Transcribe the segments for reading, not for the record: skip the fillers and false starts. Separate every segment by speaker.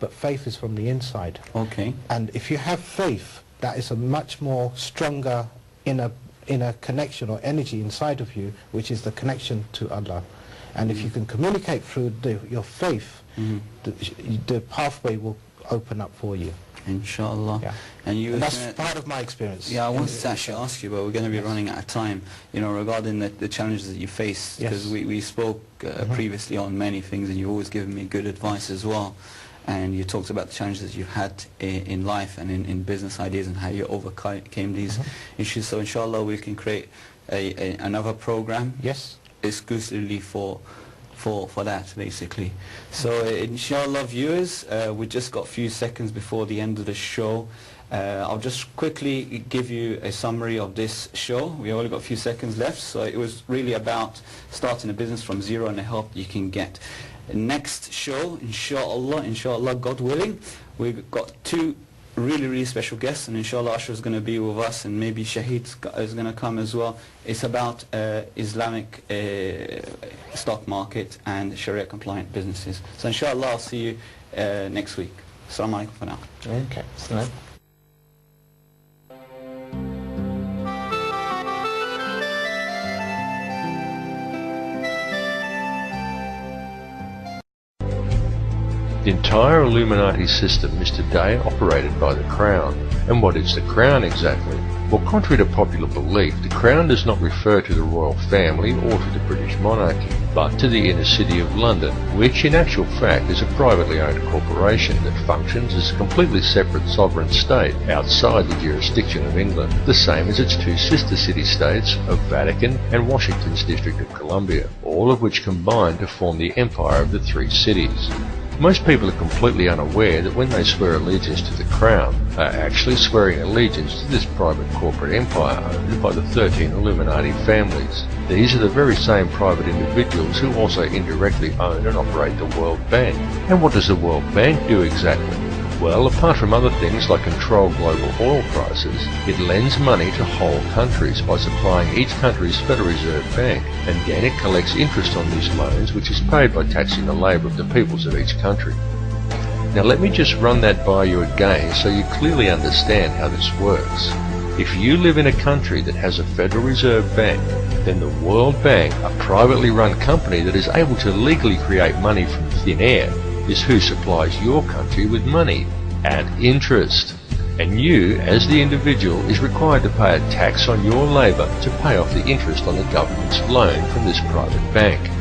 Speaker 1: but faith is from the inside.
Speaker 2: Okay.
Speaker 1: And if you have faith, that is a much more stronger inner connection or energy inside of you, which is the connection to Allah. And if you can communicate through your faith, the pathway will open up for you.
Speaker 2: Inshallah.
Speaker 1: Yeah.
Speaker 2: And
Speaker 1: that's part of my experience.
Speaker 2: Yeah, I wanted to actually ask you, but we're going to be running out of time, you know, regarding the challenges that you face, because we spoke previously on many things, and you've always given me good advice as well. And you talked about the challenges that you've had in life and in business ideas and how you overcame these issues. So inshallah we can create another program exclusively for that, basically. So inshallah viewers, we just got a few seconds before the end of the show. I'll just quickly give you a summary of this show. We only got a few seconds left. So it was really about starting a business from zero and the help you can get. Next show, inshallah, God willing, we've got two really special guests, and inshallah Ashraf is going to be with us, and maybe Shahid is going to come as well. It's about Islamic stock market and Sharia compliant businesses. So inshallah I'll see you next week. Assalamu alaikum for now.
Speaker 1: Okay. Salam.
Speaker 3: The entire Illuminati system is today operated by the Crown. And what is the Crown exactly? Well, contrary to popular belief, the Crown does not refer to the royal family or to the British monarchy, but to the inner city of London, which in actual fact is a privately owned corporation that functions as a completely separate sovereign state outside the jurisdiction of England, the same as its two sister city-states of Vatican and Washington's District of Columbia, all of which combine to form the empire of the three cities. Most people are completely unaware that when they swear allegiance to the Crown, they are actually swearing allegiance to this private corporate empire owned by the 13 Illuminati families. These are the very same private individuals who also indirectly own and operate the World Bank. And what does the World Bank do exactly? Well, apart from other things like control global oil prices, it lends money to whole countries by supplying each country's Federal Reserve Bank, and then it collects interest on these loans, which is paid by taxing the labour of the peoples of each country. Now let me just run that by you again so you clearly understand how this works. If you live in a country that has a Federal Reserve Bank, then the World Bank, a privately run company that is able to legally create money from thin air, is who supplies your country with money at interest. And you, as the individual, is required to pay a tax on your labour to pay off the interest on the government's loan from this private bank.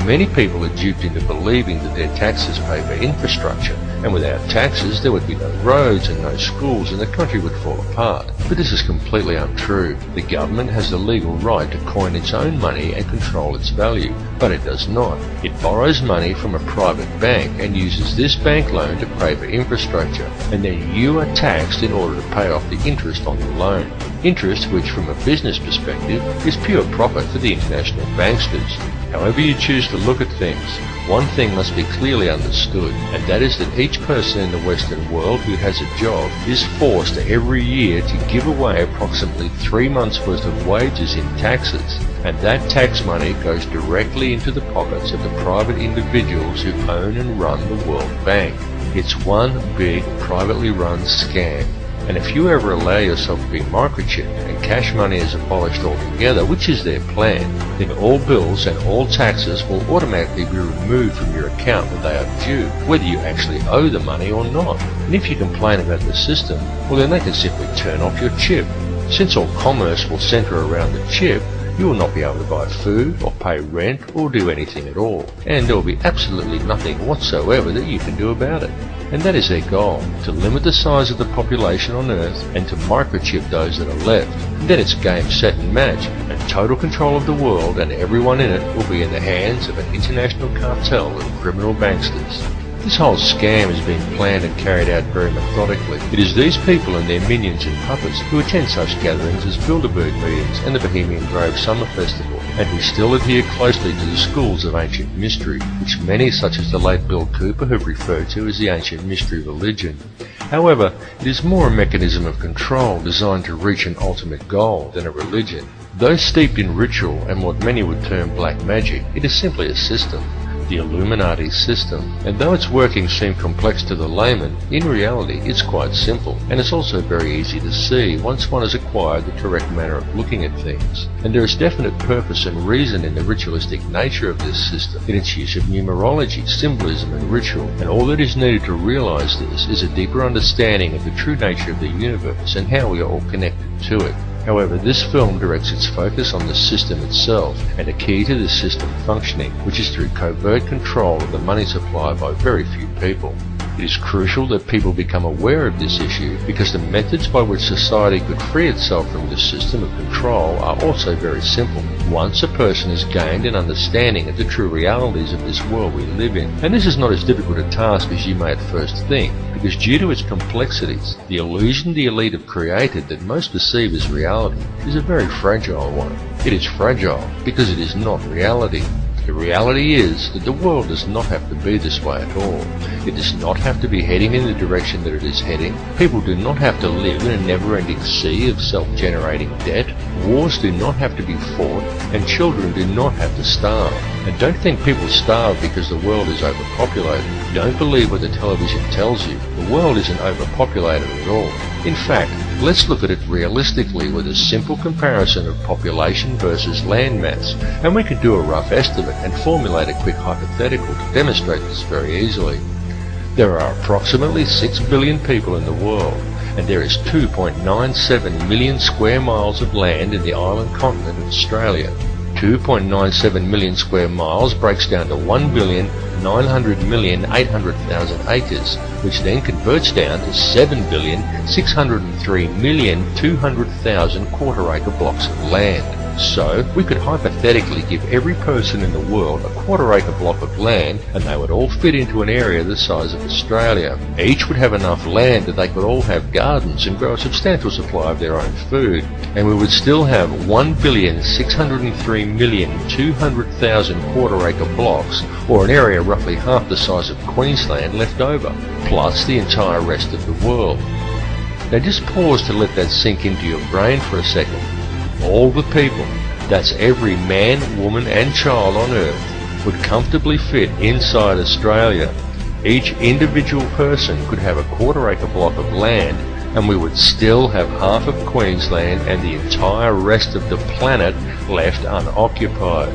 Speaker 3: Many people are duped into believing that their taxes pay for infrastructure, and without taxes there would be no roads and no schools and the country would fall apart. But this is completely untrue. The government has the legal right to coin its own money and control its value, but it does not. It borrows money from a private bank and uses this bank loan to pay for infrastructure, and then you are taxed in order to pay off the interest on the loan. Interest which, from a business perspective, is pure profit for the international banksters. However you choose to look at things, one thing must be clearly understood, and that is that each person in the Western world who has a job is forced every year to give away approximately 3 months' worth of wages in taxes, and that tax money goes directly into the pockets of the private individuals who own and run the World Bank. It's one big privately run scam. And if you ever allow yourself to be microchipped and cash money is abolished altogether, which is their plan, then all bills and all taxes will automatically be removed from your account when they are due, whether you actually owe the money or not. And if you complain about the system, well then they can simply turn off your chip. Since all commerce will centre around the chip, you will not be able to buy food or pay rent or do anything at all, and there will be absolutely nothing whatsoever that you can do about it. And that is their goal, to limit the size of the population on Earth and to microchip those that are left. And then it's game, set and match, and total control of the world and everyone in it will be in the hands of an international cartel of criminal banksters. This whole scam is being planned and carried out very methodically. It is these people and their minions and puppets who attend such gatherings as Bilderberg meetings and the Bohemian Grove Summer Festival, and who still adhere closely to the schools of ancient mystery, which many such as the late Bill Cooper have referred to as the ancient mystery religion. However, it is more a mechanism of control designed to reach an ultimate goal than a religion. Though steeped in ritual and what many would term black magic, it is simply a system. the Illuminati system. And though its workings seem complex to the layman, in reality it's quite simple, and it's also very easy to see once one has acquired the correct manner of looking at things. And there is definite purpose and reason in the ritualistic nature of this system, in its use of numerology, symbolism and ritual, and all that is needed to realize this is a deeper understanding of the true nature of the universe and how we are all connected to it. However, this film directs its focus on the system itself and a key to the system functioning, which is through covert control of the money supply by very few people. It is crucial that people become aware of this issue because the methods by which society could free itself from this system of control are also very simple. Once a person has gained an understanding of the true realities of this world we live in, and this is not as difficult a task as you may at first think, because due to its complexities, the illusion the elite have created that most perceive as reality is a very fragile one. It is fragile because it is not reality. The reality is that the world does not have to be this way at all. It does not have to be heading in the direction that it is heading. People do not have to live in a never-ending sea of self-generating debt. Wars do not have to be fought, and children do not have to starve. And don't think people starve because the world is overpopulated. Don't believe what the television tells you. The world isn't overpopulated at all. In fact, let's look at it realistically with a simple comparison of population versus land mass, and we can do a rough estimate and formulate a quick hypothetical to demonstrate this very easily. There are approximately 6 billion people in the world, and there is 2.97 million square miles of land in the island continent of Australia. 2.97 million square miles breaks down to 1,900,800,000 acres, which then converts down to 7,603,200,000 quarter-acre blocks of land. So, we could hypothetically give every person in the world a quarter-acre block of land, and they would all fit into an area the size of Australia. Each would have enough land that they could all have gardens and grow a substantial supply of their own food, and we would still have 1,603,200,000 quarter-acre blocks, or an area roughly half the size of Queensland, left over, plus the entire rest of the world. Now just pause to let that sink into your brain for a second. All the people, that's every man, woman and child on Earth, would comfortably fit inside Australia. Each individual person could have a quarter-acre block of land, and we would still have half of Queensland and the entire rest of the planet left unoccupied.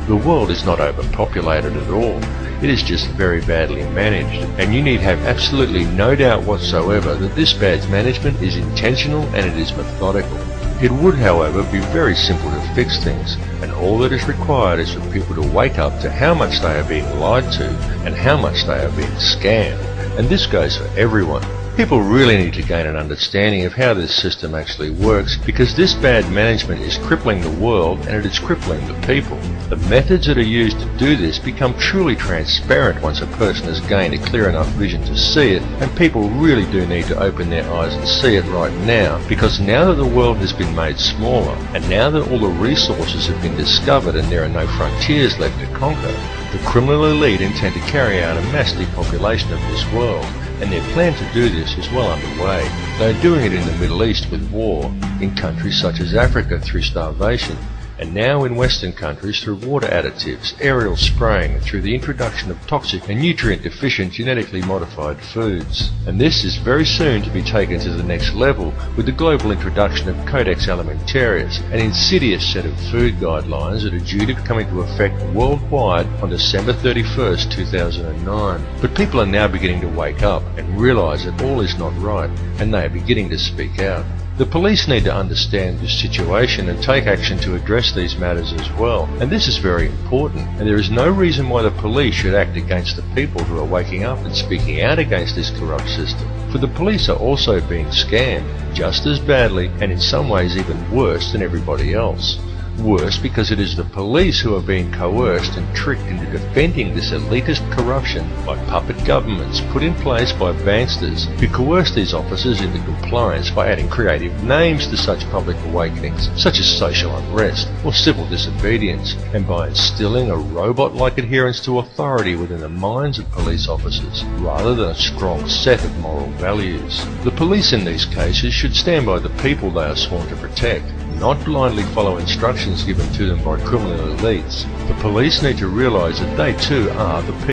Speaker 3: The world is not overpopulated at all. It is just very badly managed, and you need have absolutely no doubt whatsoever that this bad management is intentional and it is methodical. It would, however, be very simple to fix things, and all that is required is for people to wake up to how much they are being lied to and how much they are being scammed. And this goes for everyone. People really need to gain an understanding of how this system actually works, because this bad management is crippling the world and it is crippling the people. The methods that are used to do this become truly transparent once a person has gained a clear enough vision to see it, and people really do need to open their eyes and see it right now, because now that the world has been made smaller, and now that all the resources have been discovered and there are no frontiers left to conquer, the criminal elite intend to carry out a mass depopulation of this world, and their plan to do this is well underway. They are doing it in the Middle East with war, in countries such as Africa through starvation, and now in Western countries through water additives, aerial spraying, and through the introduction of toxic and nutrient-deficient genetically modified foods. And this is very soon to be taken to the next level with the global introduction of Codex Alimentarius, an insidious set of food guidelines that are due to come into effect worldwide on December 31st, 2009. But people are now beginning to wake up and realise that all is not right, and they are beginning to speak out. The police need to understand this situation and take action to address these matters as well, and this is very important, and there is no reason why the police should act against the people who are waking up and speaking out against this corrupt system, for the police are also being scammed, just as badly and in some ways even worse than everybody else. Worse because it is the police who are being coerced and tricked into defending this elitist corruption by puppet governments put in place by banksters who coerce these officers into compliance by adding creative names to such public awakenings, such as social unrest or civil disobedience, and by instilling a robot-like adherence to authority within the minds of police officers, rather than a strong set of moral values. The police in these cases should stand by the people they are sworn to protect, and not blindly follow instructions given to them by criminal elites. The police need to realise that they too are the people.